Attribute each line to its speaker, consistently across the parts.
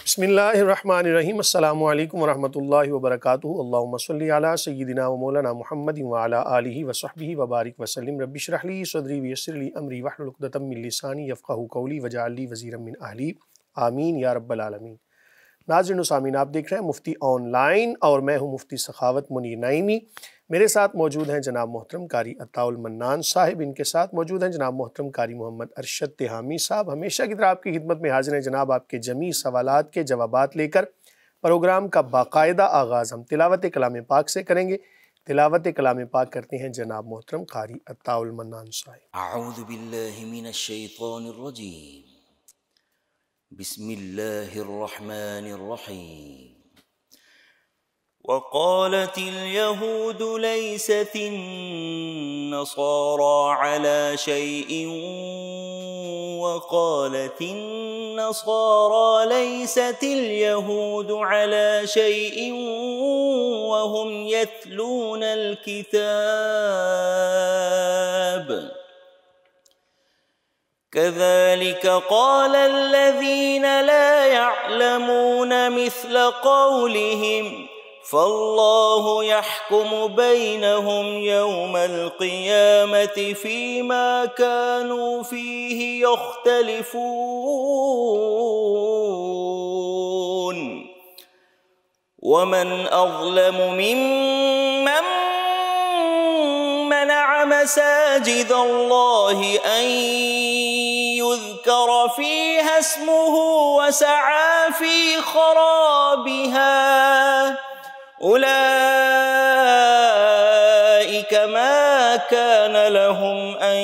Speaker 1: بسم اللہ الرحمن الرحیم۔ السلام علیکم ورحمۃ اللہ وبرکاتہ۔ اللہم صلی علی سیدنا و مولانا محمد وعلی آلہ وصحبہ وبارک وسلم۔ رب اشرح لی صدری ویسر لی امری واحلل عقدۃ من لسانی یفقہوا قولی واجعل لی وزیرا من اہلی، آمین یا رب العالمین۔ ناظرین و سامعین، آپ دیکھ رہے ہیں مفتی آن لائن اور میں ہوں مفتی سخاوت منیر نعیمی۔ میرے ساتھ موجود ہیں جناب محترم قاری عطاء المنان صاحب، ان کے ساتھ موجود ہیں جناب محترم قاری محمد ارشد تہامی صاحب۔ ہمیشہ کی طرح آپ کی خدمت میں حاضر ہیں جناب، آپ کے جمیع سوالات کے جوابات لے کر۔ پروگرام کا باقاعدہ آغاز ہم تلاوت کلام پاک سے کریں گے۔ تلاوت کلام پاک کرتے ہیں جناب محترم قاری عطاء المنان صاحب۔
Speaker 2: اعوذ باللہ من الشیطان الرجیم، بسم اللہ الرحمن الرحیم۔ وقالت اليهود ليست النصارى على شيء وقالت النصارى ليست اليهود على شيء وهم يتلون الكتاب كذلك قال الذين لا يعلمون مثل قولهم فالله يحكم بينهم يوم القيامة فيما كانوا فيه يختلفون ومن أظلم ممن منع مساجد الله أن يذكر فيها اسمه وسعى في خرابها أولئك ما كان لهم أن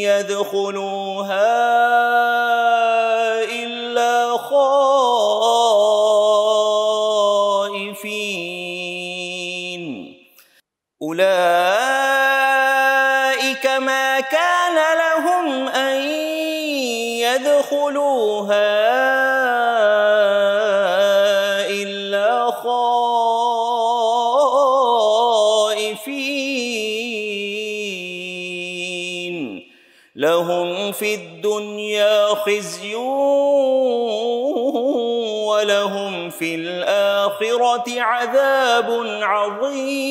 Speaker 2: يدخلوها إلا خائفين أولئك ما كان لهم أن يدخلوها إلا خائفين لهم في الدنيا خزي ولهم في الآخرة عذاب عظيم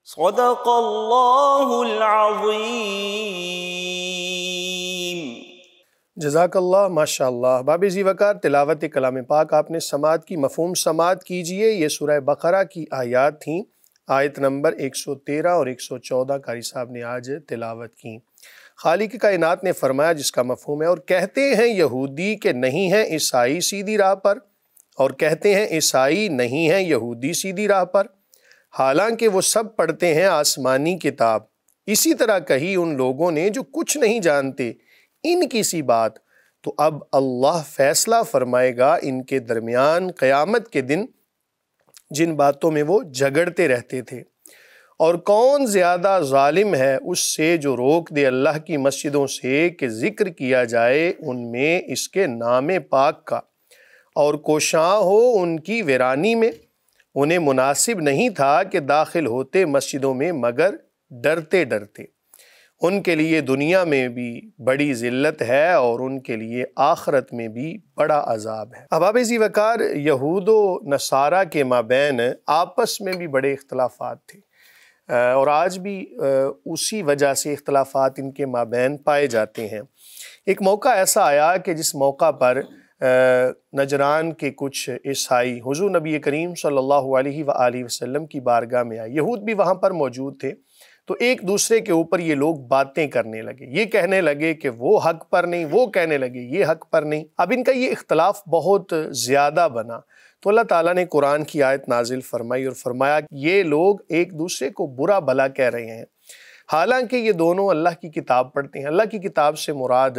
Speaker 2: صدق اللہ العظیم۔
Speaker 1: جزاک اللہ، ماشاء اللہ۔ باب ذی وقار تلاوت کلام پاک آپ نے سماعت کی، مفہوم سماعت کیجئے۔ یہ سورہ بقرہ کی آیات تھیں، آیت نمبر 113 اور 114 قاری صاحب نے آج تلاوت کی۔ خالق کائنات نے فرمایا جس کا مفہوم ہے، اور کہتے ہیں یہودی کہ نہیں ہیں عیسائی سیدھی راہ پر، اور کہتے ہیں عیسائی نہیں ہیں یہودی سیدھی راہ پر، حالانکہ وہ سب پڑھتے ہیں آسمانی کتاب۔ اسی طرح کہی ان لوگوں نے جو کچھ نہیں جانتے ان کی سی بات، تو اب اللہ فیصلہ فرمائے گا ان کے درمیان قیامت کے دن جن باتوں میں وہ جھگڑتے رہتے تھے۔ اور کون زیادہ ظالم ہے اس سے جو روک دے اللہ کی مسجدوں سے کہ ذکر کیا جائے ان میں اس کے نام پاک کا، اور کوشاں ہو ان کی ویرانی میں۔ انہیں مناسب نہیں تھا کہ داخل ہوتے مسجدوں میں مگر ڈرتے ڈرتے۔ ان کے لیے دنیا میں بھی بڑی ذلت ہے اور ان کے لیے آخرت میں بھی بڑا عذاب ہے۔ اب باب ذی وقار یہود و نصارہ کے مابین آپس میں بھی بڑے اختلافات تھے، اور آج بھی اسی وجہ سے اختلافات ان کے مابین پائے جاتے ہیں۔ ایک موقع ایسا آیا کہ جس موقع پر نجران کے کچھ عیسائی حضور نبی کریم صلی اللہ علیہ وآلہ وسلم کی بارگاہ میں آئے، یہود بھی وہاں پر موجود تھے، تو ایک دوسرے کے اوپر یہ لوگ باتیں کرنے لگے، یہ کہنے لگے کہ وہ حق پر نہیں، وہ کہنے لگے یہ حق پر نہیں۔ اب ان کا یہ اختلاف بہت زیادہ بنا، تو اللہ تعالیٰ نے قرآن کی آیت نازل فرمائی اور فرمایا کہ یہ لوگ ایک دوسرے کو برا بھلا کہہ رہے ہیں، حالانکہ یہ دونوں اللہ کی کتاب پڑھتے ہیں۔ اللہ کی کتاب سے مراد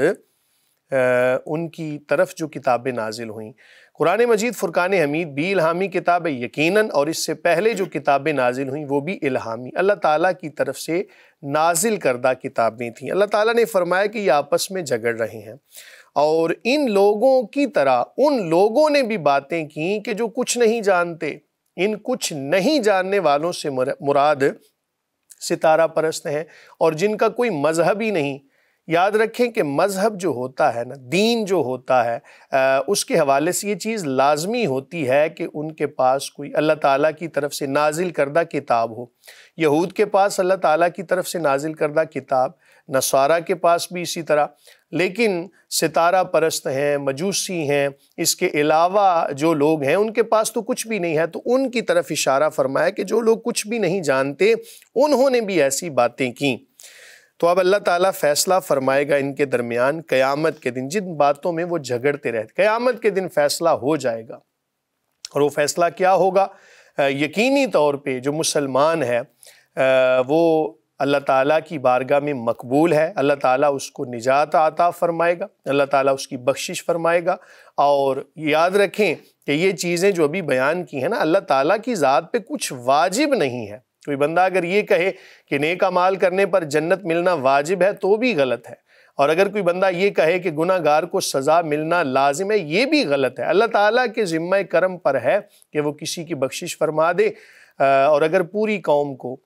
Speaker 1: ان کی طرف جو کتابیں نازل ہوئیں، قرآن مجید فرقان حمید بھی الہامی کتاب ہے یقیناً، اور اس سے پہلے جو کتابیں نازل ہوئیں وہ بھی الہامی اللہ تعالیٰ کی طرف سے نازل کردہ کتابیں تھیں۔ اللہ تعالیٰ نے فرمایا کہ یہ آپس میں جھگڑ رہے ہیں، اور ان لوگوں کی طرح ان لوگوں نے بھی باتیں کیں کہ جو کچھ نہیں جانتے۔ ان کچھ نہیں جاننے والوں سے مراد ستارہ پرست ہیں اور جن کا کوئی مذہب ہی نہیں۔ یاد رکھیں کہ مذہب جو ہوتا ہے نا، دین جو ہوتا ہے، اس کے حوالے سے یہ چیز لازمی ہوتی ہے کہ ان کے پاس کوئی اللہ تعالیٰ کی طرف سے نازل کردہ کتاب ہو۔ یہود کے پاس اللہ تعالیٰ کی طرف سے نازل کردہ کتاب، نصارہ کے پاس بھی اسی طرح، لیکن ستارہ پرست ہیں، مجوسی ہیں، اس کے علاوہ جو لوگ ہیں ان کے پاس تو کچھ بھی نہیں ہے۔ تو ان کی طرف اشارہ فرمایا کہ جو لوگ کچھ بھی نہیں جانتے انہوں نے بھی ایسی باتیں کیں۔ تو اب اللہ تعالیٰ فیصلہ فرمائے گا ان کے درمیان قیامت کے دن، جن باتوں میں وہ جھگڑتے رہتے، قیامت کے دن فیصلہ ہو جائے گا۔ اور وہ فیصلہ کیا ہوگا؟ یقینی طور پہ جو مسلمان ہے وہ اللہ تعالیٰ کی بارگاہ میں مقبول ہے، اللہ تعالیٰ اس کو نجات عطا فرمائے گا، اللہ تعالیٰ اس کی بخشش فرمائے گا۔ اور یاد رکھیں کہ یہ چیزیں جو ابھی بیان کی ہیں نا، اللہ تعالیٰ کی ذات پہ کچھ واجب نہیں ہے۔ کوئی بندہ اگر یہ کہے کہ نیک اعمال کرنے پر جنت ملنا واجب ہے تو بھی غلط ہے، اور اگر کوئی بندہ یہ کہے کہ گناہ گار کو سزا ملنا لازم ہے، یہ بھی غلط ہے۔ اللہ تعالیٰ کے ذمہ کرم پر ہے کہ وہ کسی کی بخشش فرما دے، اور اگر پوری قوم کو،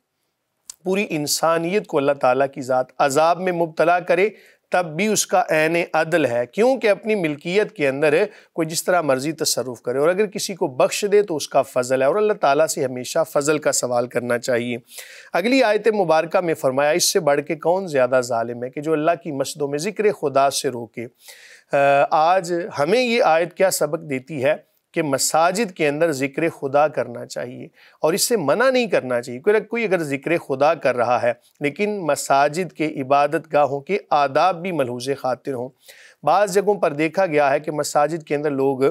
Speaker 1: پوری انسانیت کو اللہ تعالیٰ کی ذات عذاب میں مبتلا کرے تب بھی اس کا عین عدل ہے، کیونکہ اپنی ملکیت کے اندر کوئی جس طرح مرضی تصرف کرے، اور اگر کسی کو بخش دے تو اس کا فضل ہے، اور اللہ تعالیٰ سے ہمیشہ فضل کا سوال کرنا چاہیے۔ اگلی آیت مبارکہ میں فرمایا اس سے بڑھ کے کون زیادہ ظالم ہے کہ جو اللہ کی مسجدوں میں ذکر خدا سے روکے۔ آج ہمیں یہ آیت کیا سبق دیتی ہے کہ مساجد کے اندر ذکر خدا کرنا چاہیے، اور اس سے منع نہیں کرنا چاہیے۔ کوئی اگر ذکر خدا کر رہا ہے لیکن مساجد کے عبادت گاہوں کے آداب بھی ملحوظ خاطر ہوں۔ بعض جگہوں پر دیکھا گیا ہے کہ مساجد کے اندر لوگ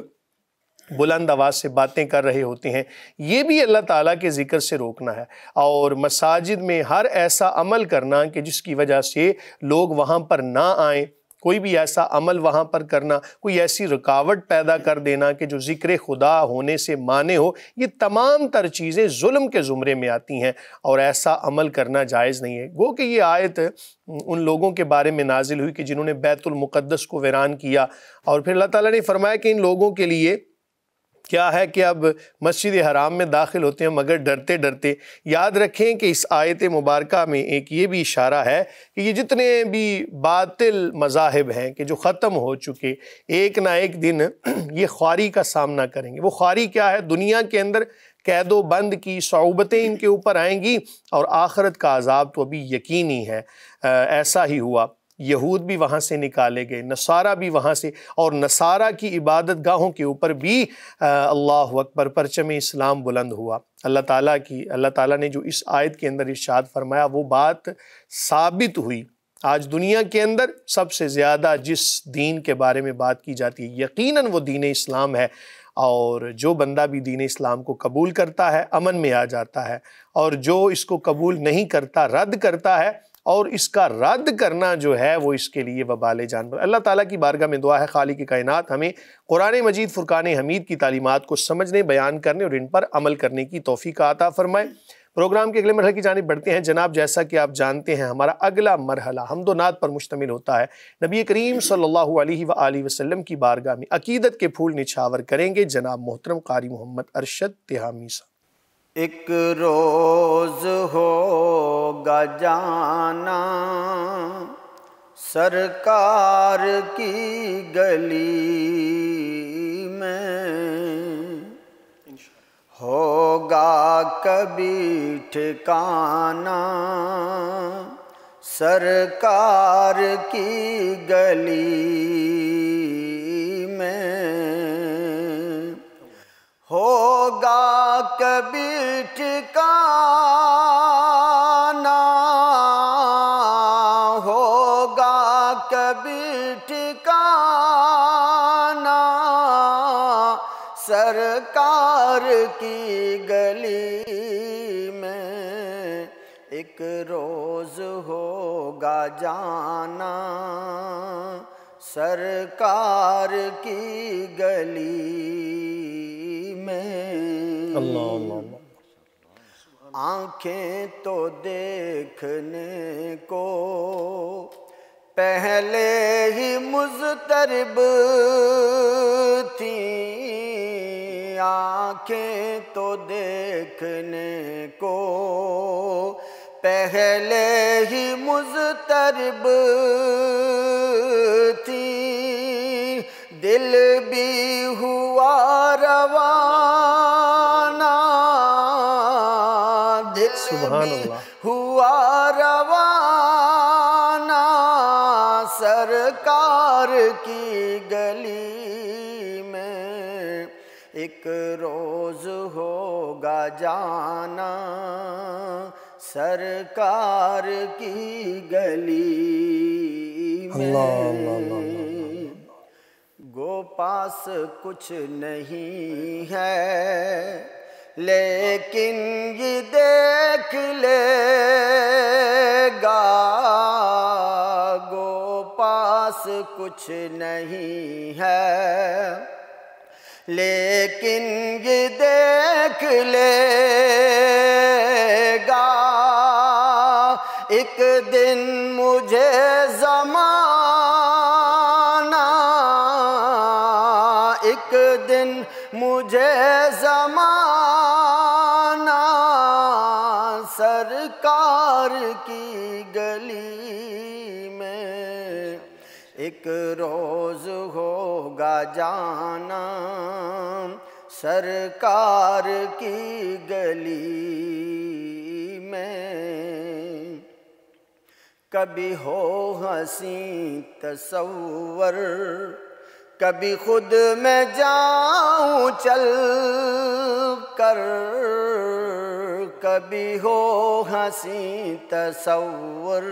Speaker 1: بلند آواز سے باتیں کر رہے ہوتے ہیں، یہ بھی اللہ تعالیٰ کے ذکر سے روکنا ہے۔ اور مساجد میں ہر ایسا عمل کرنا کہ جس کی وجہ سے لوگ وہاں پر نہ آئیں، کوئی بھی ایسا عمل وہاں پر کرنا، کوئی ایسی رکاوٹ پیدا کر دینا کہ جو ذکر خدا ہونے سے مانے ہو، یہ تمام تر چیزیں ظلم کے زمرے میں آتی ہیں، اور ایسا عمل کرنا جائز نہیں ہے۔ گو کہ یہ آیت ان لوگوں کے بارے میں نازل ہوئی کہ جنہوں نے بیت المقدس کو ویران کیا، اور پھر اللہ تعالیٰ نے فرمایا کہ ان لوگوں کے لیے کیا ہے کہ اب مسجد حرام میں داخل ہوتے ہیں مگر ڈرتے ڈرتے۔ یاد رکھیں کہ اس آیت مبارکہ میں ایک یہ بھی اشارہ ہے کہ یہ جتنے بھی باطل مذاہب ہیں کہ جو ختم ہو چکے، ایک نہ ایک دن یہ خواری کا سامنا کریں گے۔ وہ خواری کیا ہے؟ دنیا کے اندر قید و بند کی صعوبتیں ان کے اوپر آئیں گی، اور آخرت کا عذاب تو ابھی یقینی ہے۔ ایسا ہی ہوا، یہود بھی وہاں سے نکالے گئے، نصارہ بھی وہاں سے، اور نصارہ کی عبادت گاہوں کے اوپر بھی اللہ اکبر پرچم اسلام بلند ہوا۔ اللہ تعالیٰ نے جو اس آیت کے اندر ارشاد فرمایا وہ بات ثابت ہوئی۔ آج دنیا کے اندر سب سے زیادہ جس دین کے بارے میں بات کی جاتی ہے یقیناً وہ دین اسلام ہے، اور جو بندہ بھی دین اسلام کو قبول کرتا ہے امن میں آ جاتا ہے، اور جو اس کو قبول نہیں کرتا، رد کرتا ہے، اور اس کا رد کرنا جو ہے وہ اس کے لیے وبال جان پر۔ اللہ تعالیٰ کی بارگاہ میں دعا ہے خالق کائنات ہمیں قرآن مجید فرقان حمید کی تعلیمات کو سمجھنے، بیان کرنے اور ان پر عمل کرنے کی توفیق عطا فرمائے۔ پروگرام کے اگلے مرحلے کی جانب بڑھتے ہیں۔ جناب جیسا کہ آپ جانتے ہیں ہمارا اگلا مرحلہ حمد و نعت پر مشتمل ہوتا ہے۔ نبی کریم صلی اللہ علیہ وآلہ وسلم کی بارگاہ میں عقیدت کے پھول نچھاور کریں گے جناب محترم قاری محمد ارشد تہامی صاحب۔
Speaker 2: ایک روز ہوگا جانا سرکار کی گلی میں، ہوگا کبھی ٹھکانا سرکار کی گلی میں، ہوگا کبھی ٹھکانا، ہوگا کبھی ٹھکانا سرکار کی گلی میں، ایک روز ہوگا جانا سرکار کی گلی میں۔
Speaker 1: اللہ
Speaker 2: آنکھیں تو دیکھنے کو پہلے ہی مضطرب تھیں، آنکھیں تو دیکھنے کو پہلے ہی مضطرب تھی، دل بھی ہوا روانہ، دل
Speaker 1: سبحان
Speaker 2: بھی
Speaker 1: اللہ۔
Speaker 2: ہوا روانہ، سرکار کی گلی میں ایک روز ہوگا جانا، سرکار کی گلی میں۔
Speaker 1: اللہ اللہ اللہ اللہ۔
Speaker 2: گو پاس کچھ نہیں ہے لیکن یہ دیکھ لے گا، گو پاس کچھ نہیں ہے لیکن یہ دیکھ لے گا، ایک دن مجھے زمانہ، ایک دن مجھے زمانہ، سرکار کی گلی میں ایک روز ہوگا جانا، سرکار کی گلی میں۔ کبھی ہو حسین تصور، کبھی خود میں جاؤں چل کر، کبھی ہو حسین تصور،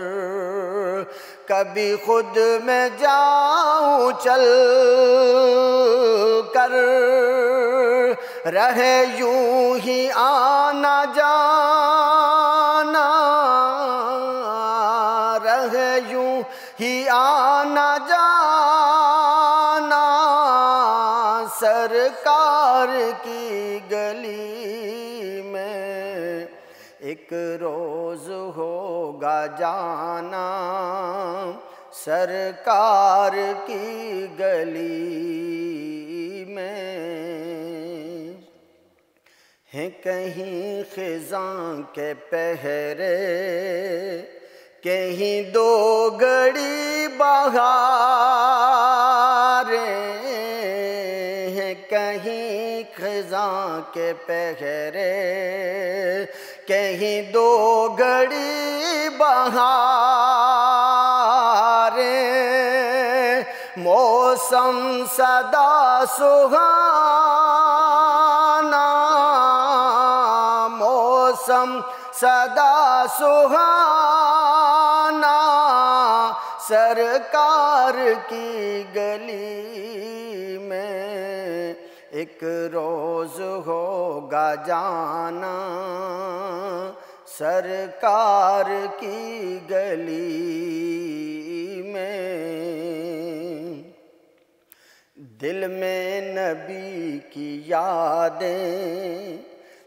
Speaker 2: کبھی خود میں جاؤں چل کر، رہے یوں ہی آنا جانا، رہے یوں ہی آنا جانا، سرکار کی گلی میں ایک روز ہوگا جانا، سرکار کی گلی میں۔ ہیں کہیں خزاں کے پہرے، کہیں دو گڑی بہاریں، ہیں کہیں خزاں کے پہرے، کہیں دو گڑی بہاریں، موسم سدا سہانا، موسم سدا سہانا، سرکار کی گلی میں ایک روز ہوگا جانا، سرکار کی گلی میں۔ دل میں نبی کی یادیں،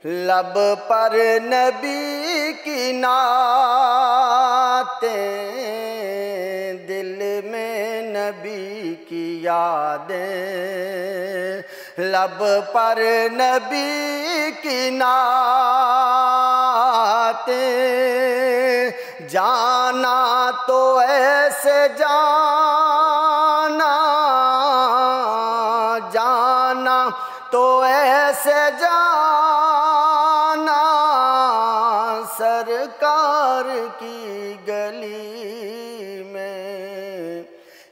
Speaker 2: لب پر نبی کی نعتیں، دل میں نبی کی یادیں، لب پر نبی کی نعتیں، جانا تو ایسے جانا، جانا تو ایسے جانا، سرکار کی گلی میں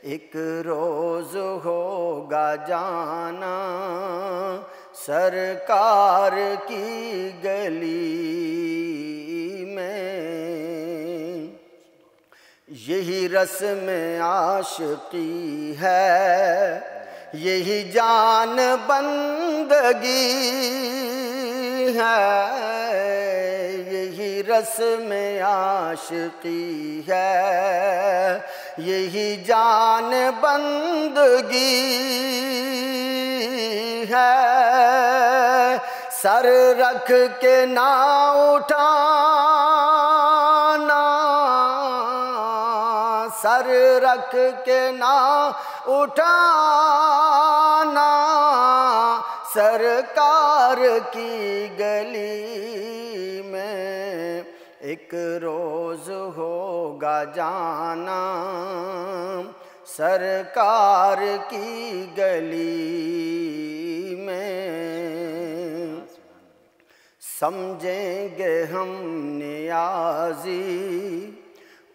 Speaker 2: ایک روز ہوگا جانا، سرکار کی گلی میں۔ یہی رسم عاشقی ہے، یہی جان بندگی ہے، یہی رسم عاشقی ہے، یہی جان بندگی ہے، سر رکھ کے نہ اٹھانا، سر رکھ کے نہ اٹھانا، سرکار کی گلی میں ایک روز ہوگا جانا سرکار کی گلی میں، سمجھیں گے ہم نیازی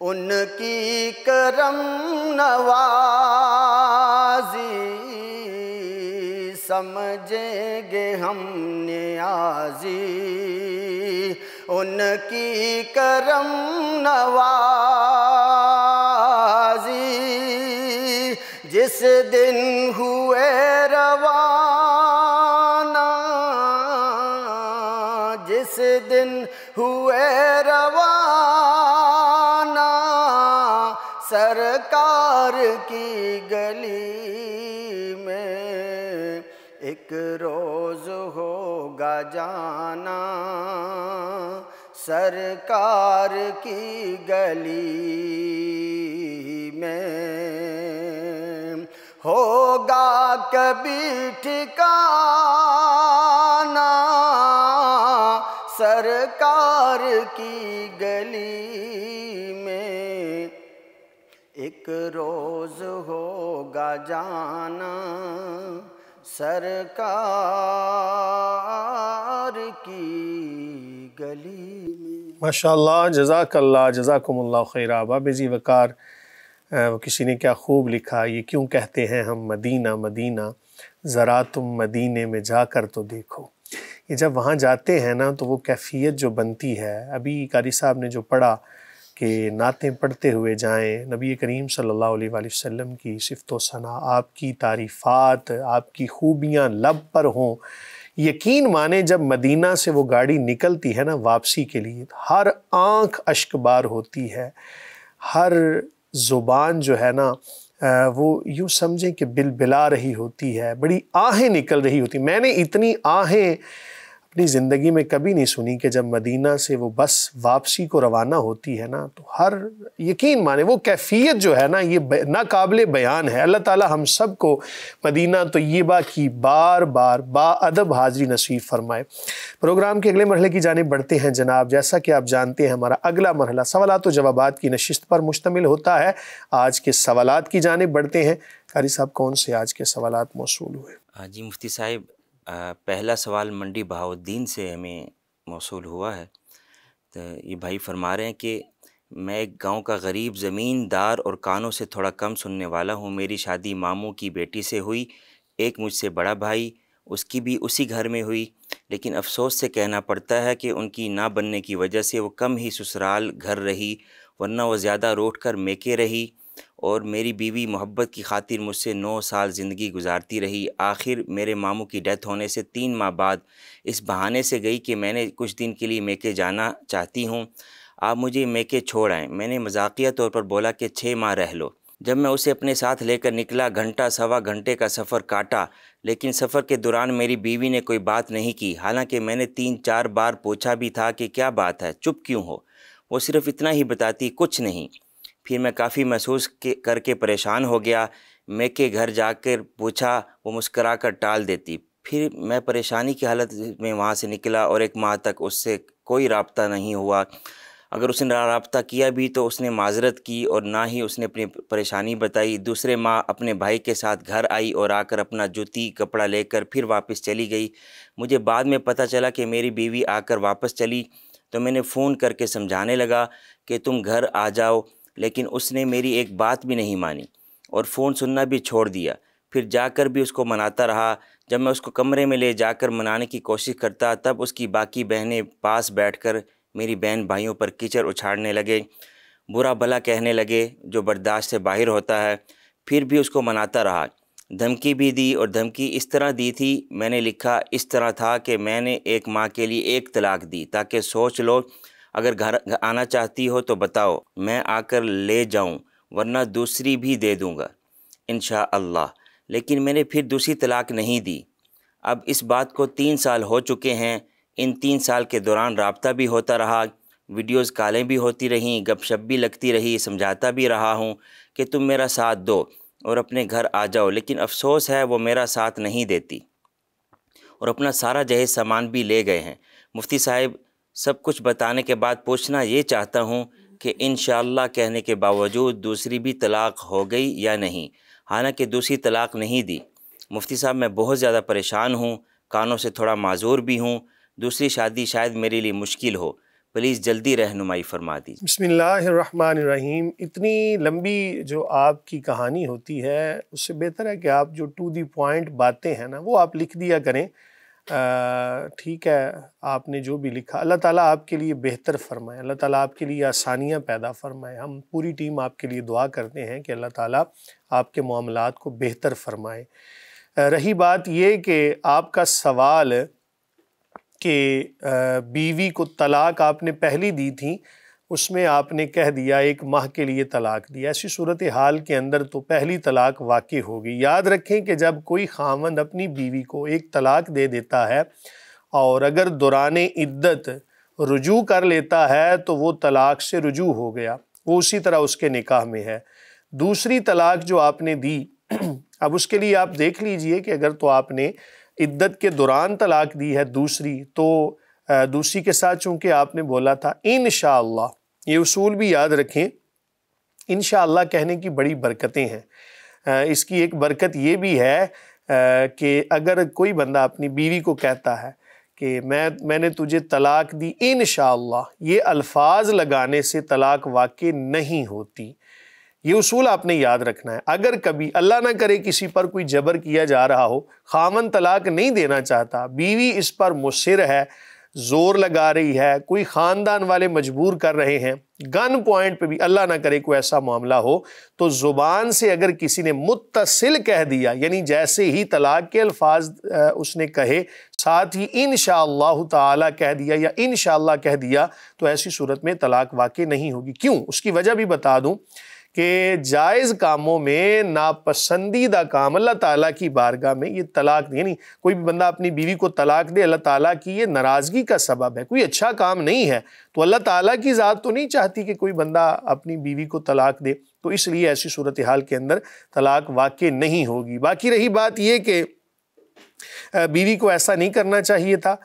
Speaker 2: ان کی کرم نوازی، سمجھیں گے ہم نیازی ان کی کرم نوازی، جس دن ہوئے روانہ، جس دن ہوئے روانہ سرکار کی گلی میں، ایک روز ہوگا جانا سرکار کی گلی میں، ہوگا کبھی ٹھکانہ سرکار کی گلی میں، ایک روز ہوگا جانا سرکار کی گلی میں۔
Speaker 1: ماشاءاللہ، جزاک اللہ، جزاکم اللہ خیرہ۔ باب ذی وقار، کسی نے کیا خوب لکھا، یہ کیوں کہتے ہیں ہم مدینہ مدینہ، ذرا تم مدینے میں جا کر تو دیکھو۔ یہ جب وہاں جاتے ہیں نا تو وہ کیفیت جو بنتی ہے، ابھی قاری صاحب نے جو پڑھا کہ نعتیں پڑھتے ہوئے جائیں، نبی کریم صلی اللہ علیہ وآلہ وسلم کی صفت و ثنا، آپ کی تعریفات، آپ کی خوبیاں لب پر ہوں، یقین مانیں جب مدینہ سے وہ گاڑی نکلتی ہے نا واپسی کے لیے، ہر آنکھ اشک بار ہوتی ہے، ہر زبان جو ہے نا وہ یوں سمجھیں کہ بلبلا رہی ہوتی ہے، بڑی آہیں نکل رہی ہوتی۔ میں نے اتنی آہیں اپنی زندگی میں کبھی نہیں سنی کہ جب مدینہ سے وہ بس واپسی کو روانہ ہوتی ہے نا تو ہر یقین مانے وہ کیفیت جو ہے نا یہ ناقابل بیان ہے۔ اللہ تعالی ہم سب کو مدینہ طیبہ کی بار بار با ادب حاضری نصیب فرمائے۔ پروگرام کے اگلے مرحلے کی جانب بڑھتے ہیں جناب۔ جیسا کہ آپ جانتے ہیں ہمارا اگلا مرحلہ سوالات و جوابات کی نشست پر مشتمل ہوتا ہے۔ آج کے سوالات کی جانب بڑھتے ہیں۔ قاری صاحب کون سے آج کے سوالات موصول ہوئے؟
Speaker 3: جی مفتی صاحب، پہلا سوال منڈی بہاؤالدین سے ہمیں موصول ہوا ہے۔ تو یہ بھائی فرما رہے ہیں کہ میں ایک گاؤں کا غریب زمین دار اور کانوں سے تھوڑا کم سننے والا ہوں۔ میری شادی ماموں کی بیٹی سے ہوئی، ایک مجھ سے بڑا بھائی، اس کی بھی اسی گھر میں ہوئی، لیکن افسوس سے کہنا پڑتا ہے کہ ان کی نہ بننے کی وجہ سے وہ کم ہی سسرال گھر رہی، ورنہ وہ زیادہ روٹ کر میکے رہی، اور میری بیوی محبت کی خاطر مجھ سے 9 سال زندگی گزارتی رہی۔ آخر میرے ماموں کی ڈیتھ ہونے سے 3 ماہ بعد اس بہانے سے گئی کہ میں نے کچھ دن کے لیے میکے جانا چاہتی ہوں، آپ مجھے میکے چھوڑ آئیں۔ میں نے مذاقیہ طور پر بولا کہ 6 ماہ رہ لو۔ جب میں اسے اپنے ساتھ لے کر نکلا، گھنٹہ سوا گھنٹے کا سفر کاٹا، لیکن سفر کے دوران میری بیوی نے کوئی بات نہیں کی، حالانکہ میں نے 3-4 بار پوچھا بھی تھا کہ کیا بات ہے، چپ کیوں ہو؟ وہ صرف اتنا ہی بتاتی، کچھ نہیں۔ پھر میں کافی محسوس کر کے پریشان ہو گیا۔ میکے گھر جا کر پوچھا، وہ مسکرا کر ٹال دیتی۔ پھر میں پریشانی کی حالت میں وہاں سے نکلا اور 1 ماہ تک اس سے کوئی رابطہ نہیں ہوا۔ اگر اس نے رابطہ کیا بھی تو اس نے معذرت کی اور نہ ہی اس نے اپنی پریشانی بتائی۔ دوسرے ماہ اپنے بھائی کے ساتھ گھر آئی اور آ کر اپنا جوتی کپڑا لے کر پھر واپس چلی گئی۔ مجھے بعد میں پتہ چلا کہ میری بیوی آ کر واپس چلی تو میں نے فون کر کے سمجھانے لگا کہ تم گھر آ جاؤ، لیکن اس نے میری ایک بات بھی نہیں مانی اور فون سننا بھی چھوڑ دیا۔ پھر جا کر بھی اس کو مناتا رہا۔ جب میں اس کو کمرے میں لے جا کر منانے کی کوشش کرتا تب اس کی باقی بہنیں پاس بیٹھ کر میری بہن بھائیوں پر کیچڑ اچھاڑنے لگے، برا بھلا کہنے لگے جو برداشت سے باہر ہوتا ہے۔ پھر بھی اس کو مناتا رہا، دھمکی بھی دی، اور دھمکی اس طرح دی تھی، میں نے لکھا اس طرح تھا کہ میں نے 1 ماہ کے لیے 1 طلاق دی تاکہ سوچ لو، اگر گھر آنا چاہتی ہو تو بتاؤ، میں آ کر لے جاؤں، ورنہ دوسری بھی دے دوں گا انشاءاللہ۔ لیکن میں نے پھر دوسری طلاق نہیں دی۔ اب اس بات کو 3 سال ہو چکے ہیں۔ ان 3 سال کے دوران رابطہ بھی ہوتا رہا، ویڈیوز کالیں بھی ہوتی رہیں، گپ شپ بھی لگتی رہی، سمجھاتا بھی رہا ہوں کہ تم میرا ساتھ دو اور اپنے گھر آ جاؤ، لیکن افسوس ہے وہ میرا ساتھ نہیں دیتی اور اپنا سارا جہیز سامان بھی لے گئے ہیں۔ مفتی صاحب سب کچھ بتانے کے بعد پوچھنا یہ چاہتا ہوں کہ انشاءاللہ کہنے کے باوجود دوسری بھی طلاق ہو گئی یا نہیں، حالانکہ دوسری طلاق نہیں دی۔ مفتی صاحب میں بہت زیادہ پریشان ہوں، کانوں سے تھوڑا معذور بھی ہوں، دوسری شادی شاید میرے لیے مشکل ہو، پلیز جلدی رہنمائی فرما دیجیے۔
Speaker 1: بسم اللہ الرحمن الرحیم۔ اتنی لمبی جو آپ کی کہانی ہوتی ہے اس سے بہتر ہے کہ آپ جو ٹو دی پوائنٹ باتیں ہیں نا وہ آپ لکھ دیا کریں۔ ٹھیک ہے، آپ نے جو بھی لکھا اللہ تعالیٰ آپ کے لیے بہتر فرمائے، اللہ تعالیٰ آپ کے لیے آسانیاں پیدا فرمائے۔ ہم پوری ٹیم آپ کے لیے دعا کرتے ہیں کہ اللہ تعالیٰ آپ کے معاملات کو بہتر فرمائے۔ رہی بات یہ کہ آپ کا سوال کہ بیوی کو طلاق آپ نے پہلی دی تھی، اس میں آپ نے کہہ دیا 1 ماہ کے لیے طلاق دی، ایسی صورتحال کے اندر تو پہلی طلاق واقع ہوگی۔ یاد رکھیں کہ جب کوئی خاوند اپنی بیوی کو 1 طلاق دے دیتا ہے اور اگر دوران عدت رجوع کر لیتا ہے تو وہ طلاق سے رجوع ہو گیا، وہ اسی طرح اس کے نکاح میں ہے۔ دوسری طلاق جو آپ نے دی، اب اس کے لیے آپ دیکھ لیجئے کہ اگر تو آپ نے عدت کے دوران طلاق دی ہے دوسری، تو دوسری کے ساتھ چونکہ آپ نے بولا تھا انشاءاللہ، یہ اصول بھی یاد رکھیں، انشاءاللہ کہنے کی بڑی برکتیں ہیں۔ اس کی ایک برکت یہ بھی ہے کہ اگر کوئی بندہ اپنی بیوی کو کہتا ہے کہ میں نے تجھے طلاق دی انشاءاللہ، یہ الفاظ لگانے سے طلاق واقع نہیں ہوتی۔ یہ اصول آپ نے یاد رکھنا ہے۔ اگر کبھی اللہ نہ کرے کسی پر کوئی جبر کیا جا رہا ہو، خاوند طلاق نہیں دینا چاہتا، بیوی اس پر مصر ہے، زور لگا رہی ہے، کوئی خاندان والے مجبور کر رہے ہیں، گن پوائنٹ پہ بھی اللہ نہ کرے کوئی ایسا معاملہ ہو، تو زبان سے اگر کسی نے متصل کہہ دیا، یعنی جیسے ہی طلاق کے الفاظ اس نے کہے ساتھ ہی انشاءاللہ تعالی کہہ دیا یا انشاءاللہ کہہ دیا، تو ایسی صورت میں طلاق واقع نہیں ہوگی۔ کیوں؟ اس کی وجہ بھی بتا دوں کہ جائز کاموں میں ناپسندیدہ کام اللہ تعالیٰ کی بارگاہ میں یہ طلاق، یعنی کوئی بھی بندہ اپنی بیوی کو طلاق دے، اللہ تعالیٰ کی یہ ناراضگی کا سبب ہے، کوئی اچھا کام نہیں ہے۔ تو اللہ تعالیٰ کی ذات تو نہیں چاہتی کہ کوئی بندہ اپنی بیوی کو طلاق دے، تو اس لیے ایسی صورتحال کے اندر طلاق واقع نہیں ہوگی۔ باقی رہی بات یہ کہ بیوی کو ایسا نہیں کرنا چاہیے تھا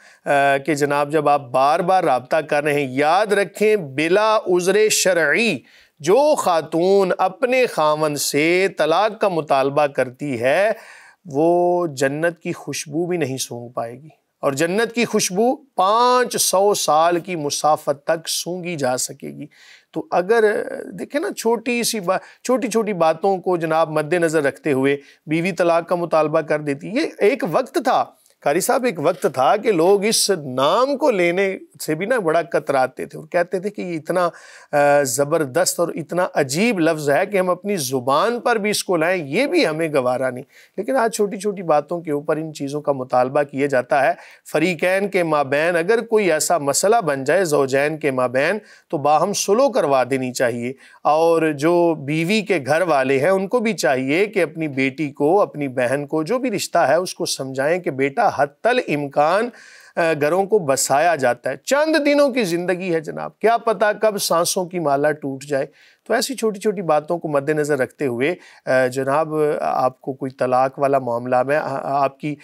Speaker 1: کہ جناب جب آپ بار بار رابطہ کر رہے ہیں، یاد رکھیں بلا عذر شرعی جو خاتون اپنے خاوند سے طلاق کا مطالبہ کرتی ہے وہ جنت کی خوشبو بھی نہیں سونگھ پائے گی، اور جنت کی خوشبو 500 سال کی مسافت تک سونگھی جا سکے گی۔ تو اگر دیکھیں نا چھوٹی چھوٹی باتوں کو جناب مد نظر رکھتے ہوئے بیوی طلاق کا مطالبہ کر دیتی، یہ ایک وقت تھا قاری صاحب، ایک وقت تھا کہ لوگ اس نام کو لینے سے بھی نا بڑا کتراتے تھے اور کہتے تھے کہ یہ اتنا زبردست اور اتنا عجیب لفظ ہے کہ ہم اپنی زبان پر بھی اس کو لائیں، یہ بھی ہمیں گوارا نہیں۔ لیکن آج چھوٹی چھوٹی باتوں کے اوپر ان چیزوں کا مطالبہ کیا جاتا ہے۔ فریقین کے مابین اگر کوئی ایسا مسئلہ بن جائے، زوجین کے مابین، تو باہم صلح کروا دینی چاہیے، اور جو بیوی کے گھر والے ہیں ان کو بھی چاہیے کہ اپنی بیٹی کو، اپنی بہن کو، جو بھی رشتہ ہے اس کو سمجھائیں کہ بیٹا حتی الامکان گھروں کو بسایا جاتا ہے، چند دنوں کی زندگی ہے جناب، کیا پتہ کب سانسوں کی مالا ٹوٹ جائے۔ تو ایسی چھوٹی چھوٹی باتوں کو مد نظر رکھتے ہوئے جناب آپ کو کوئی طلاق والا معاملہ میں آپ کی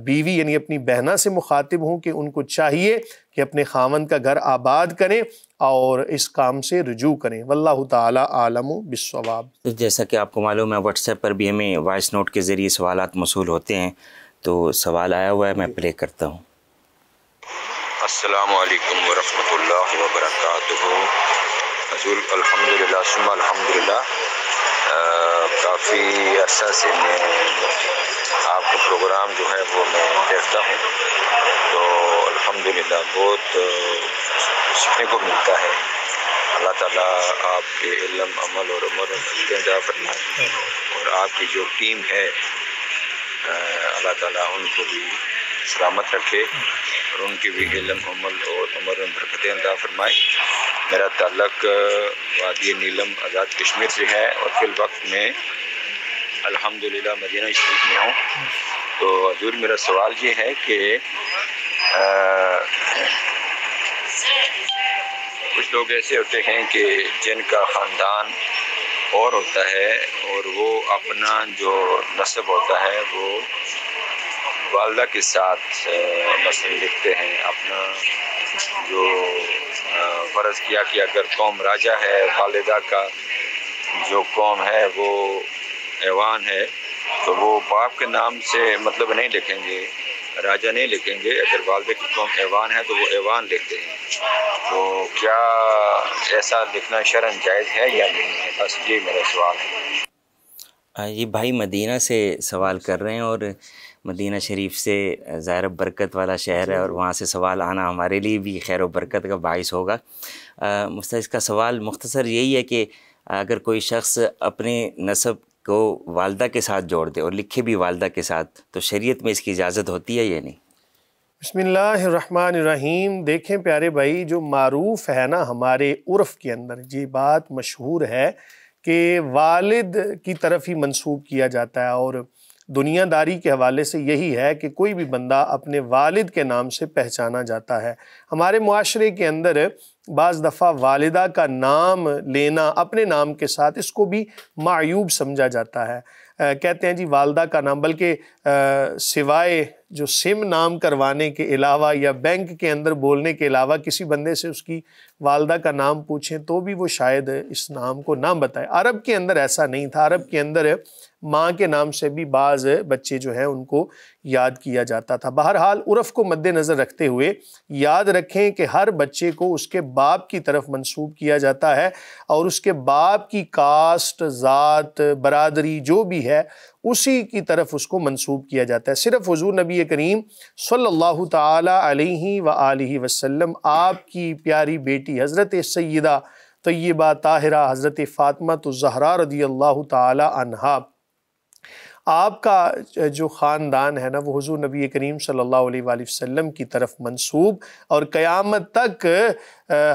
Speaker 1: بیوی یعنی اپنی بہنہ سے مخاطب ہوں کہ ان کو چاہیے کہ اپنے خاوند کا گھر آباد کریں اور اس کام سے رجوع کریں۔ واللہ تعالی عالم بالصواب۔
Speaker 3: جیسا کہ آپ کو معلوم ہے واٹس ایپ پر بھی ہمیں وائس نوٹ کے ذریعے سوالات موصول ہوتے ہیں، تو سوال آیا ہوا ہے، میں پلے کرتا ہوں۔
Speaker 4: السلام علیکم ورحمۃ اللہ وبرکاتہ۔ حضور الحمدللہ ثم الحمدللہ، کافی عرصہ سے میں آپ کا پروگرام جو ہے وہ میں دیکھتا ہوں، تو الحمدللہ بہت سیکھنے کو ملتا ہے۔ اللہ تعالیٰ آپ کے علم، عمل اور عمر میں عطا فرمائے، اور آپ کی جو ٹیم ہے اللہ تعالیٰ ان کو بھی سلامت رکھے اور ان کی بھی علم، عمل اور عمر میں برکتیں عطا فرمائے۔ میرا تعلق وادی نیلم آزاد کشمیر سے ہے، اور فی الوقت میں الحمدللہ مدینہ شریف میں ہوں۔ تو حضور میرا سوال یہ ہے کہ کچھ لوگ ایسے ہوتے ہیں کہ جن کا خاندان اور ہوتا ہے، اور وہ اپنا جو نسب ہوتا ہے وہ والدہ کے ساتھ مثلا لکھتے ہیں، اپنا جو فرض کیا کہ اگر قوم راجہ ہے، والدہ کا جو قوم ہے وہ ایوان ہے، تو وہ باپ کے نام سے مطلب نہیں لکھیں گے، راجہ نہیں لکھیں گے. اگر والدہ کی قوم ایوان ہے تو وہ ایوان لکھتے ہیں. تو کیا ایسا لکھنا شرعاً جائز ہے یا نہیں ہے؟ بس یہ میرا سوال ہے.
Speaker 3: یہ بھائی مدینہ سے سوال کر رہے ہیں، اور مدینہ شریف سے ظاہر برکت والا شہر ہے، اور وہاں سے سوال آنا ہمارے لیے بھی خیر و برکت کا باعث ہوگا. اس کا سوال مختصر یہی ہے کہ اگر کوئی شخص اپنے نسب کو والدہ کے ساتھ جوڑ دے اور لکھے بھی والدہ کے ساتھ، تو شریعت میں اس کی اجازت ہوتی ہے یا نہیں؟
Speaker 1: بسم اللہ الرحمن الرحیم. دیکھیں پیارے بھائی، جو معروف ہے نا ہمارے عرف کے اندر، یہ بات مشہور ہے کہ والد کی طرف ہی منسوب کیا جاتا ہے، اور دنیا داری کے حوالے سے یہی ہے کہ کوئی بھی بندہ اپنے والد کے نام سے پہچانا جاتا ہے. ہمارے معاشرے کے اندر بعض دفعہ والدہ کا نام لینا اپنے نام کے ساتھ، اس کو بھی معیوب سمجھا جاتا ہے. کہتے ہیں جی والدہ کا نام، بلکہ سوائے جو سم نام کروانے کے علاوہ یا بینک کے اندر بولنے کے علاوہ کسی بندے سے اس کی والدہ کا نام پوچھیں تو بھی وہ شاید اس نام کو نہ بتائے. عرب کے اندر ایسا نہیں تھا. عرب کے اندر ماں کے نام سے بھی بعض بچے جو ہیں ان کو یاد کیا جاتا تھا. بہرحال عرف کو مد نظر رکھتے ہوئے یاد رکھیں کہ ہر بچے کو اس کے باپ کی طرف منسوب کیا جاتا ہے، اور اس کے باپ کی کاسٹ، ذات، برادری جو بھی ہے اسی کی طرف اس کو منسوب کیا جاتا ہے. صرف حضور نبی کریم صلی اللہ تعالی علیہ وآلہ وسلم، آپ کی پیاری بیٹی حضرت سیدہ طیبہ طاہرہ حضرت فاطمہ الزہرا رضی اللہ تعالی عنہا، آپ کا جو خاندان ہے نا وہ حضور نبی کریم صلی اللہ علیہ وآلہ وسلم کی طرف منسوب، اور قیامت تک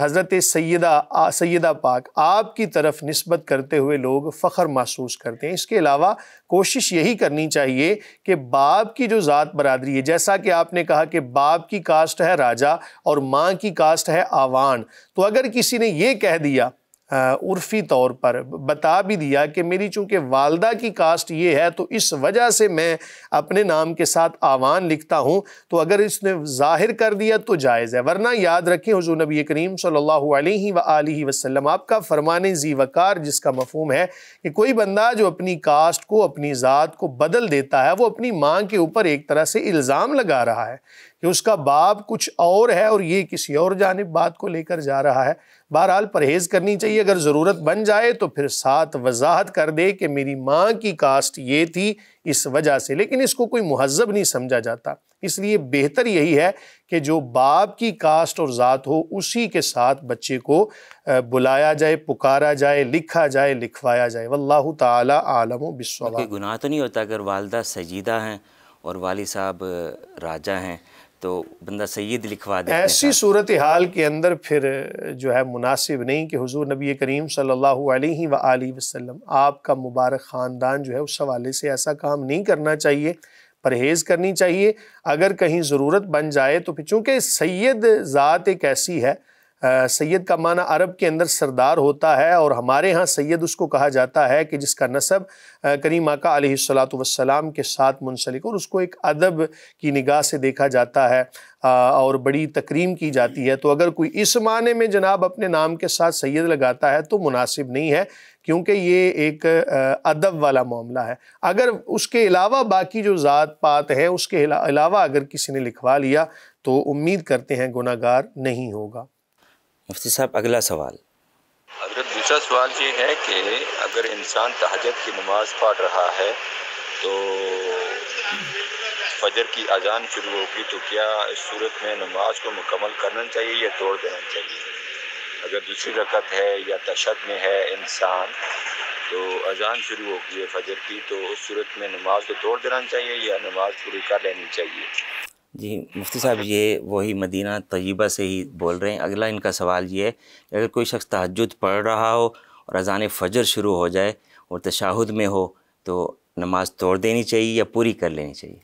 Speaker 1: حضرت سیدہ پاک آپ کی طرف نسبت کرتے ہوئے لوگ فخر محسوس کرتے ہیں. اس کے علاوہ کوشش یہی کرنی چاہیے کہ باپ کی جو ذات برادری ہے، جیسا کہ آپ نے کہا کہ باپ کی کاسٹ ہے راجہ اور ماں کی کاسٹ ہے آوان، تو اگر کسی نے یہ کہہ دیا عرفی طور پر بتا بھی دیا کہ میری چونکہ والدہ کی کاسٹ یہ ہے تو اس وجہ سے میں اپنے نام کے ساتھ آوان لکھتا ہوں، تو اگر اس نے ظاہر کر دیا تو جائز ہے. ورنہ یاد رکھیں حضور نبی کریم صلی اللہ علیہ وآلہ وسلم، آپ کا فرمان ذی وقار جس کا مفہوم ہے کہ کوئی بندہ جو اپنی کاسٹ کو، اپنی ذات کو بدل دیتا ہے، وہ اپنی ماں کے اوپر ایک طرح سے الزام لگا رہا ہے کہ اس کا باپ کچھ اور ہے اور یہ کسی اور جانب بات کو لے کر جا رہا ہے. بہرحال پرہیز کرنی چاہیے. اگر ضرورت بن جائے تو پھر ساتھ وضاحت کر دے کہ میری ماں کی کاسٹ یہ تھی اس وجہ سے، لیکن اس کو کوئی مہذب نہیں سمجھا جاتا. اس لیے بہتر یہی ہے کہ جو باپ کی کاسٹ اور ذات ہو اسی کے ساتھ بچے کو بلایا جائے، پکارا جائے، لکھا جائے، لکھوایا جائے. واللہ تعالی عالم بالصواب.
Speaker 3: کوئی گناہ تو نہیں ہوتا اگر والدہ سجیدہ ہیں اور والد صاحب راجہ ہیں تو بندہ سید لکھوا دے؟
Speaker 1: ایسی صورتحال کے اندر پھر جو ہے مناسب نہیں کہ حضور نبی کریم صلی اللہ علیہ وآلہ وسلم، آپ کا مبارک خاندان جو ہے اس حوالے سے ایسا کام نہیں کرنا چاہیے. پرہیز کرنی چاہیے. اگر کہیں ضرورت بن جائے تو پھر چونکہ سید ذات ایک ایسی ہے، سید کا معنی عرب کے اندر سردار ہوتا ہے، اور ہمارے ہاں سید اس کو کہا جاتا ہے کہ جس کا نسب کریم آقا علیہ السلام کے ساتھ منسلک، اور اس کو ایک ادب کی نگاہ سے دیکھا جاتا ہے اور بڑی تکریم کی جاتی ہے. تو اگر کوئی اس معنی میں جناب اپنے نام کے ساتھ سید لگاتا ہے تو مناسب نہیں ہے، کیونکہ یہ ایک ادب والا معاملہ ہے. اگر اس کے علاوہ باقی جو ذات پات ہیں اس کے علاوہ اگر کسی نے لکھوا لیا تو امید کرتے ہیں گناہ گار نہیں ہوگا.
Speaker 3: مفتی صاحب اگلا سوال.
Speaker 4: حضرت دوسرا سوال یہ ہے کہ اگر انسان تہجد کی نماز پڑھ رہا ہے تو فجر کی اذان شروع ہوگی، تو کیا اس صورت میں نماز کو مکمل کرنا چاہیے یا توڑ دینا چاہیے؟ اگر دوسری رکعت ہے یا تشہد میں ہے انسان تو اذان شروع ہوگی ہے فجر کی، تو اس صورت میں نماز کو توڑ دینا چاہیے یا نماز پوری کر لینی چاہیے؟
Speaker 3: جی مفتی صاحب، یہ وہی مدینہ طیبہ سے ہی بول رہے ہیں. اگلا ان کا سوال یہ ہے کہ اگر کوئی شخص تہجد پڑھ رہا ہو اور اذان فجر شروع ہو جائے اور تشہد میں ہو تو نماز توڑ دینی چاہیے یا پوری کر لینی چاہیے؟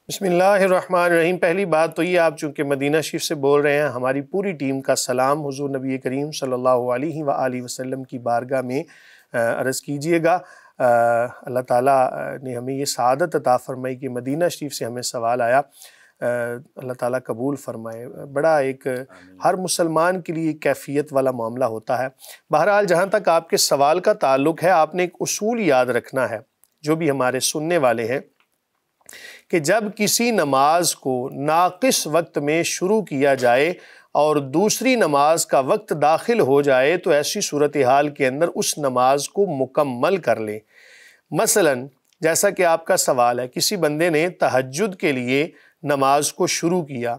Speaker 1: بسم اللہ الرحمن الرحیم. پہلی بات تو یہ، آپ چونکہ مدینہ شریف سے بول رہے ہیں، ہماری پوری ٹیم کا سلام حضور نبی کریم صلی اللہ علیہ وآلہ وسلم کی بارگاہ میں عرض کیجئے گا. اللہ تعالیٰ نے ہمیں یہ سعادت عطا فرمائی کہ مدینہ شریف سے ہمیں سوال آیا. اللہ تعالیٰ قبول فرمائے۔ بڑا ایک ہر مسلمان کے لیے کیفیت والا معاملہ ہوتا ہے۔ بہرحال جہاں تک آپ کے سوال کا تعلق ہے، آپ نے ایک اصول یاد رکھنا ہے، جو بھی ہمارے سننے والے ہیں، کہ جب کسی نماز کو ناقص وقت میں شروع کیا جائے اور دوسری نماز کا وقت داخل ہو جائے تو ایسی صورتحال کے اندر اس نماز کو مکمل کر لیں۔ مثلاً جیسا کہ آپ کا سوال ہے، کسی بندے نے تہجد کے لیے نماز کو شروع کیا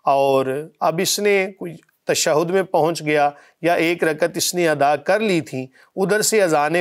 Speaker 1: اور اب اس نے کوئی تشہد میں پہنچ گیا یا ایک رکعت اس نے ادا کر لی تھی، ادھر سے اذان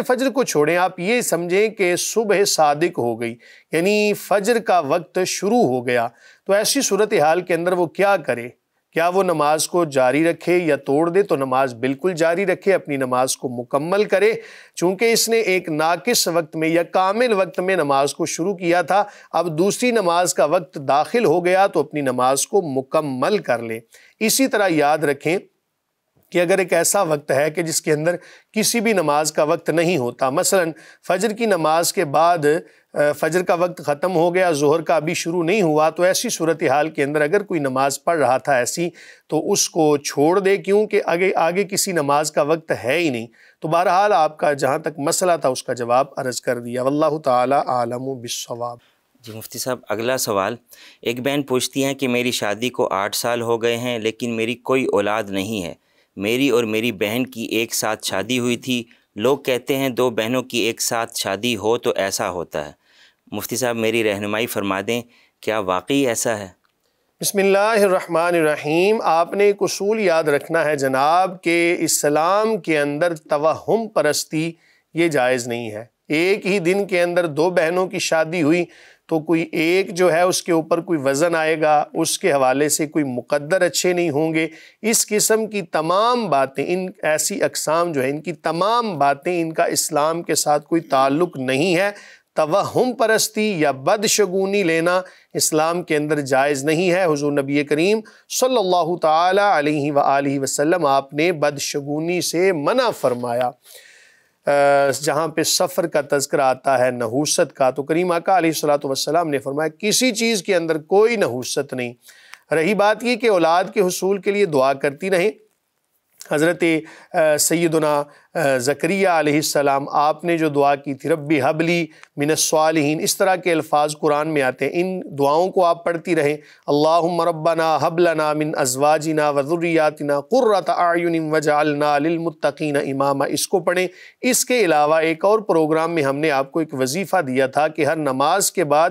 Speaker 1: فجر کو چھوڑیں، آپ یہ سمجھیں کہ صبح صادق ہو گئی، یعنی فجر کا وقت شروع ہو گیا، تو ایسی صورتحال کے اندر وہ کیا کرے؟ کیا وہ نماز کو جاری رکھے یا توڑ دے؟ تو نماز بالکل جاری رکھے، اپنی نماز کو مکمل کرے، چونکہ اس نے ایک ناقص وقت میں یا کامل وقت میں نماز کو شروع کیا تھا، اب دوسری نماز کا وقت داخل ہو گیا تو اپنی نماز کو مکمل کر لے۔ اسی طرح یاد رکھیں کہ اگر ایک ایسا وقت ہے کہ جس کے اندر کسی بھی نماز کا وقت نہیں ہوتا، مثلا فجر کی نماز کے بعد فجر کا وقت ختم ہو گیا، ظہر کا ابھی شروع نہیں ہوا، تو ایسی صورتحال کے اندر اگر کوئی نماز پڑھ رہا تھا ایسی، تو اس کو چھوڑ دے، کیونکہ آگے کسی نماز کا وقت ہے ہی نہیں۔ تو بہرحال آپ کا جہاں تک مسئلہ تھا اس کا جواب عرض کر دیا، واللہ تعالی عالم بالصواب۔
Speaker 3: جی مفتی صاحب، اگلا سوال، ایک بہن پوچھتی ہیں کہ میری شادی کو 8 سال ہو گئے ہیں لیکن میری کوئی اولاد نہیں ہے۔ میری اور میری بہن کی ایک ساتھ شادی ہوئی تھی، لوگ کہتے ہیں 2 بہنوں کی ایک ساتھ شادی ہو تو ایسا ہوتا ہے۔ مفتی صاحب میری رہنمائی فرما دیں، کیا واقعی ایسا ہے؟
Speaker 1: بسم اللہ الرحمن الرحیم۔ آپ نے ایک اصول یاد رکھنا ہے جناب کہ اسلام کے اندر توہم پرستی یہ جائز نہیں ہے۔ ایک ہی دن کے اندر 2 بہنوں کی شادی ہوئی تو کوئی ایک جو ہے اس کے اوپر کوئی وزن آئے گا، اس کے حوالے سے کوئی مقدر اچھے نہیں ہوں گے۔ اس قسم کی تمام باتیں، ان ایسی اقسام جو ہیں، ان کی تمام باتیں، ان کا اسلام کے ساتھ کوئی تعلق نہیں ہے۔ توہم پرستی یا بدشگونی لینا اسلام کے اندر جائز نہیں ہے۔ حضور نبی کریم صلی اللہ تعالی علیہ وآلہ وسلم آپ نے بدشگونی سے منع فرمایا۔ جہاں پہ سفر کا تذکرہ آتا ہے نحوست کا، تو کریم آقا علیہ الصلوۃ والسلام نے فرمایا کسی چیز کے اندر کوئی نحوست نہیں۔ رہی بات یہ کہ اولاد کے حصول کے لیے دعا کرتی رہیں۔ حضرت سیدنا زکریہ علیہ السلام آپ نے جو دعا کی تھی، ربی حبلی من الصالحین، اس طرح کے الفاظ قرآن میں آتے ہیں، ان دعاؤں کو آپ پڑھتی رہیں۔ اللہم ربنا حب لنا من ازواجنا وذریاتنا قرۃ اعین وجعلنا للمتقین اماما، اس کو پڑھیں۔ اس کے علاوہ ایک اور پروگرام میں ہم نے آپ کو ایک وظیفہ دیا تھا کہ ہر نماز کے بعد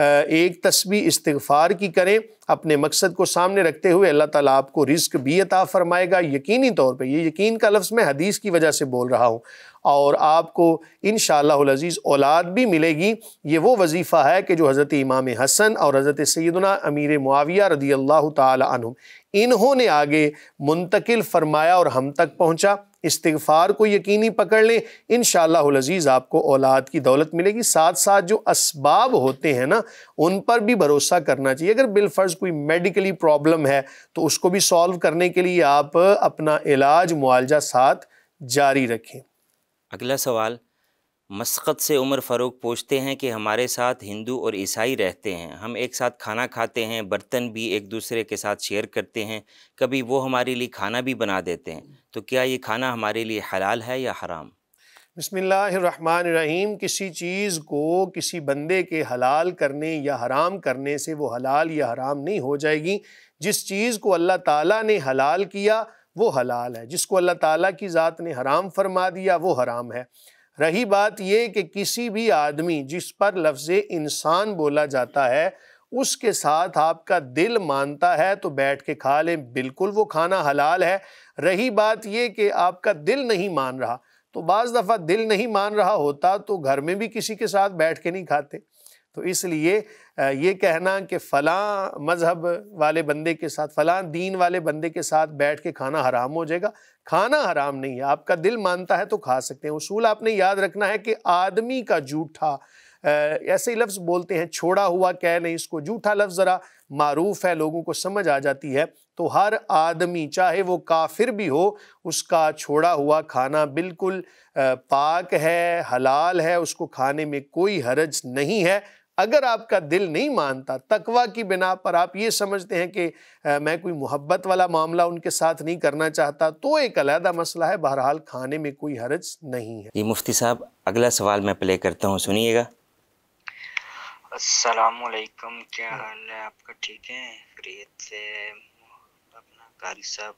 Speaker 1: ایک تسبیح استغفار کی کریں، اپنے مقصد کو سامنے رکھتے ہوئے اللہ تعالیٰ آپ کو رزق بھی عطا فرمائے گا یقینی طور پہ۔ یہ یقین کا لفظ میں حدیث کی وجہ سے بول رہا ہوں، اور آپ کو انشاءاللہ العزیز اولاد بھی ملے گی۔ یہ وہ وظیفہ ہے کہ جو حضرت امام حسن اور حضرت سیدنا امیر معاویہ رضی اللہ تعالی عنہم انہوں نے آگے منتقل فرمایا اور ہم تک پہنچا۔ استغفار کو یقینی پکڑ لیں، انشاءاللہ العزیز آپ کو اولاد کی دولت ملے گی۔ ساتھ ساتھ جو اسباب ہوتے ہیں نا، ان پر بھی بھروسہ کرنا چاہیے۔ اگر بالفرض کوئی میڈیکلی پرابلم ہے تو اس کو بھی سالو کرنے کے لیے آپ اپنا علاج معالجہ ساتھ جاری رکھیں۔
Speaker 3: اگلا سوال، مسقط سے عمر فاروق پوچھتے ہیں کہ ہمارے ساتھ ہندو اور عیسائی رہتے ہیں، ہم ایک ساتھ کھانا کھاتے ہیں، برتن بھی ایک دوسرے کے ساتھ شیئر کرتے ہیں، کبھی وہ ہمارے لیے کھانا بھی بنا دیتے ہیں، تو کیا یہ کھانا ہمارے لیے حلال ہے یا حرام؟
Speaker 1: بسم اللہ الرحمن الرحیم۔ کسی چیز کو کسی بندے کے حلال کرنے یا حرام کرنے سے وہ حلال یا حرام نہیں ہو جائے گی۔ جس چیز کو اللہ تعالیٰ نے حلال کیا وہ حلال ہے، جس کو اللہ تعالیٰ کی ذات نے حرام فرما دیا وہ حرام ہے۔ رہی بات یہ کہ کسی بھی آدمی جس پر لفظ انسان بولا جاتا ہے اس کے ساتھ آپ کا دل مانتا ہے تو بیٹھ کے کھا لیں، بالکل وہ کھانا حلال ہے۔ رہی بات یہ کہ آپ کا دل نہیں مان رہا، تو بعض دفعہ دل نہیں مان رہا ہوتا تو گھر میں بھی کسی کے ساتھ بیٹھ کے نہیں کھاتے، تو اس لیے یہ کہنا کہ فلاں مذہب والے بندے کے ساتھ، فلاں دین والے بندے کے ساتھ بیٹھ کے کھانا حرام ہو جائے گا، کھانا حرام نہیں ہے۔ آپ کا دل مانتا ہے تو کھا سکتے ہیں۔ اصول آپ نے یاد رکھنا ہے کہ آدمی کا جھوٹا، ایسے ہی لفظ بولتے ہیں چھوڑا ہوا کہہ نہیں، اس کو جھوٹا لفظ ذرا معروف ہے، لوگوں کو سمجھ آ جاتی ہے، تو ہر آدمی چاہے وہ کافر بھی ہو اس کا چھوڑا ہوا کھانا بالکل پاک ہے، حلال ہے، اس کو کھانے میں کوئی حرج نہیں ہے۔ اگر آپ کا دل نہیں مانتا، تقویٰ کی بنا پر آپ یہ سمجھتے ہیں کہ میں کوئی محبت والا معاملہ ان کے ساتھ نہیں کرنا چاہتا، تو ایک علیحدہ مسئلہ ہے، بہرحال کھانے میں کوئی حرج نہیں ہے۔
Speaker 3: جی مفتی صاحب اگلا سوال میں پلے کرتا ہوں، سنیے گا۔
Speaker 5: السلام علیکم، کیا حال ہے آپ کا؟ ٹھیک ہے، خیریت سے؟ اپنا قاری صاحب،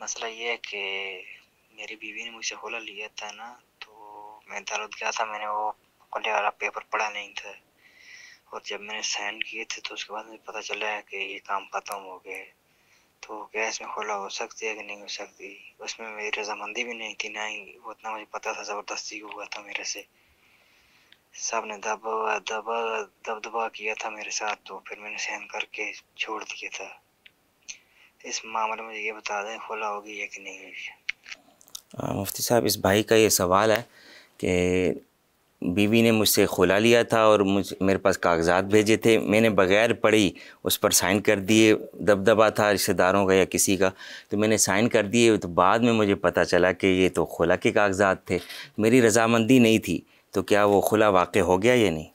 Speaker 5: مسئلہ یہ ہے کہ میری بیوی نے مجھ سے خلا لیا تھا نا، تو میں عدالت گیا تھا، میں نے وہ خلے والا پیپر پڑھا نہیں تھا، اور جب میں نے سائن کیے تھے تو اس کے بعد مجھے پتہ چلا ہے کہ یہ کام ختم ہو گئے، تو کیا اس میں خلا ہو سکتی ہے کہ نہیں ہو سکتی؟ اس میں میری رضامندی بھی نہیں تھی، نہ ہی وہ اتنا مجھے پتہ تھا، زبردستی ہوا تھا میرے سے، سب نے دبدبا کیا تھا میرے ساتھ، تو پھر میں نے سہن کر کے چھوڑ دیا تھا۔ اس معاملے میں یہ بتا دیں خلا ہوگی یا کہ نہیں ہوگی؟
Speaker 3: مفتی صاحب اس بھائی کا یہ سوال ہے کہ بیوی نے مجھ سے خلا لیا تھا اور میرے پاس کاغذات بھیجے تھے، میں نے بغیر پڑھی اس پر سائن کر دیے، دبدبا تھا رشتہ داروں کا یا کسی کا، تو میں نے سائن کر دیے، تو بعد میں مجھے پتہ چلا کہ یہ تو خلا کے کاغذات تھے، میری رضامندی نہیں تھی، تو کیا وہ خلا واقع ہو گیا یا نہیں؟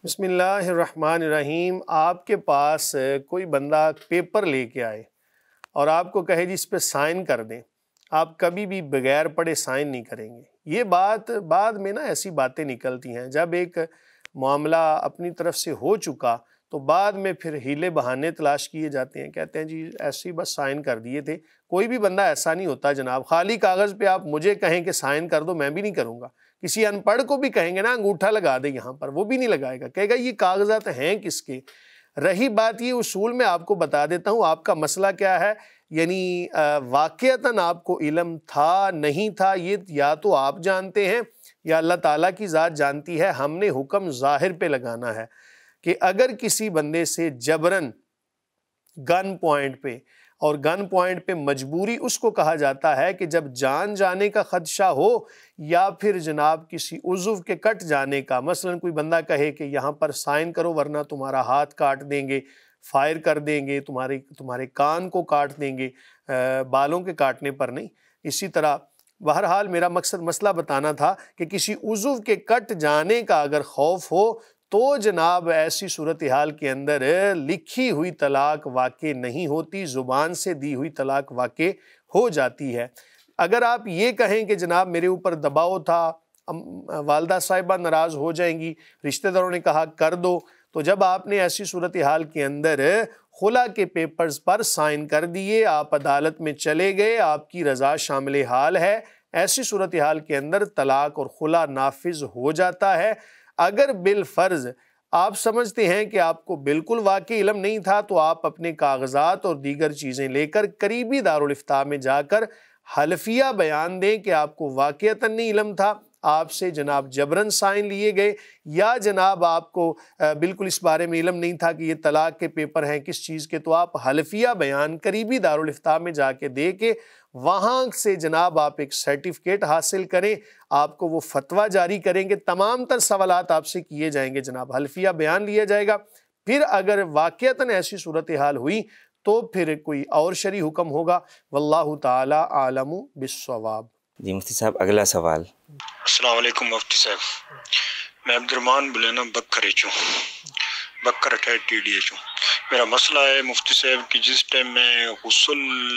Speaker 1: بسم اللہ الرحمن الرحیم۔ آپ کے پاس کوئی بندہ پیپر لے کے آئے اور آپ کو کہے جی اس پہ سائن کر دیں، آپ کبھی بھی بغیر پڑھے سائن نہیں کریں گے۔ یہ بات بعد میں نا ایسی باتیں نکلتی ہیں، جب ایک معاملہ اپنی طرف سے ہو چکا تو بعد میں پھر ہیلے بہانے تلاش کیے جاتے ہیں، کہتے ہیں جی ایسے ہی بس سائن کر دیے تھے۔ کوئی بھی بندہ ایسا نہیں ہوتا جناب، خالی کاغذ پہ آپ مجھے کہیں کہ سائن کر دو، میں بھی نہیں کروں گا۔ کسی ان پڑھ کو بھی کہیں گے نا انگوٹھا لگا دے یہاں پر، وہ بھی نہیں لگائے گا، کہے گا یہ کاغذات ہیں کس کے۔ رہی بات یہ اصول میں آپ کو بتا دیتا ہوں آپ کا مسئلہ کیا ہے، یعنی واقعتاً آپ کو علم تھا نہیں تھا یہ یا تو آپ جانتے ہیں یا اللہ تعالیٰ کی ذات جانتی ہے، ہم نے حکم ظاہر پہ لگانا ہے کہ اگر کسی بندے سے جبراً گن پوائنٹ پہ، اور گن پوائنٹ پہ مجبوری اس کو کہا جاتا ہے کہ جب جان جانے کا خدشہ ہو یا پھر جناب کسی عضو کے کٹ جانے کا، مثلا کوئی بندہ کہے کہ یہاں پر سائن کرو ورنہ تمہارا ہاتھ کاٹ دیں گے، فائر کر دیں گے، تمہارے کان کو کاٹ دیں گے، بالوں کے کاٹنے پر نہیں۔ اسی طرح بہرحال میرا مقصد مسئلہ بتانا تھا کہ کسی عضو کے کٹ جانے کا اگر خوف ہو تو جناب ایسی صورتحال کے اندر لکھی ہوئی طلاق واقع نہیں ہوتی، زبان سے دی ہوئی طلاق واقع ہو جاتی ہے۔ اگر آپ یہ کہیں کہ جناب میرے اوپر دباؤ تھا، والدہ صاحبہ ناراض ہو جائیں گی، رشتہ داروں نے کہا کر دو، تو جب آپ نے ایسی صورتحال کے اندر خلا کے پیپرز پر سائن کر دیے، آپ عدالت میں چلے گئے، آپ کی رضا شامل حال ہے، ایسی صورتحال کے اندر طلاق اور خلا نافذ ہو جاتا ہے۔ اگر بالفرض آپ سمجھتے ہیں کہ آپ کو بالکل واقعی علم نہیں تھا تو آپ اپنے کاغذات اور دیگر چیزیں لے کر قریبی دارالافتاء میں جا کر حلفیہ بیان دیں کہ آپ کو واقعتاً نہیں علم تھا، آپ سے جناب جبراً سائن لیے گئے، یا جناب آپ کو بالکل اس بارے میں علم نہیں تھا کہ یہ طلاق کے پیپر ہیں کس چیز کے، تو آپ حلفیہ بیان قریبی دارالافتاء میں جا کے دے کے وہاں سے جناب آپ ایک سرٹیفکیٹ حاصل کریں، آپ کو وہ فتویٰ جاری کریں گے، تمام تر سوالات آپ سے کیے جائیں گے، جناب حلفیہ بیان لیا جائے گا۔ پھر اگر واقعتاً ایسی صورتحال ہوئی تو پھر کوئی اور شرعی حکم ہوگا، واللہ تعالی عالم بالصواب۔
Speaker 3: جی مفتی صاحب اگلا سوال۔
Speaker 6: السلام علیکم مفتی صاحب، میں عبد الرحمان بلینا بکر ٹی ڈی ایچ ہوں۔ میرا مسئلہ ہے مفتی صاحب کہ جس ٹائم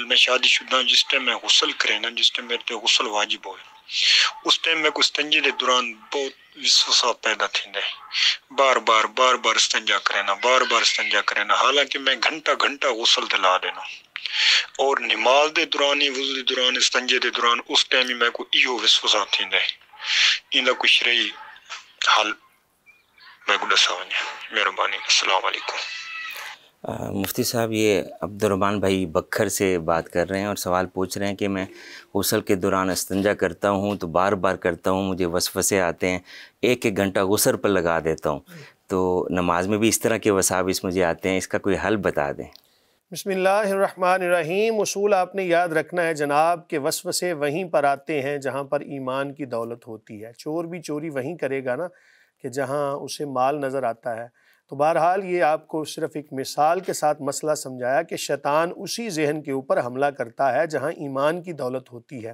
Speaker 6: میں شادی شدہ، جس ٹائم میں غسل کرے نا، جس ٹائم میرے پہ غسل واجب ہوئے، اس ٹائم میں کو استنجے دے دوران بہت وسوسہ پیدا تھیندا ہے، بار بار استنجا کرے نا، حالانکہ میں گھنٹہ غسل دلا دینا، اور نماز دے دوران ہی، وضو دے دوران، استنجے دے دوران اس ٹائم ہی میں کو ایو وسوسہ تھیندا ہے۔ ایندا کوئی شرعی حل میں کو دسا ونجے، مہربانی۔ السلام علیکم۔
Speaker 3: مفتی صاحب یہ عبد الرحمان بھائی بکھر سے بات کر رہے ہیں اور سوال پوچھ رہے ہیں کہ میں غسل کے دوران استنجا کرتا ہوں تو بار کرتا ہوں، مجھے وسوسے آتے ہیں، ایک گھنٹہ غسل پر لگا دیتا ہوں، تو نماز میں بھی اس طرح کے وساوس مجھے آتے ہیں، اس کا کوئی حل بتا دیں۔
Speaker 1: بسم اللہ الرحمن الرحیم۔ اصول آپ نے یاد رکھنا ہے جناب کہ وسوسے وہیں پر آتے ہیں جہاں پر ایمان کی دولت ہوتی ہے۔ چور بھی چوری وہیں کرے گا نا کہ جہاں اسے مال نظر آتا ہے۔ تو بہرحال یہ آپ کو صرف ایک مثال کے ساتھ مسئلہ سمجھایا کہ شیطان اسی ذہن کے اوپر حملہ کرتا ہے جہاں ایمان کی دولت ہوتی ہے۔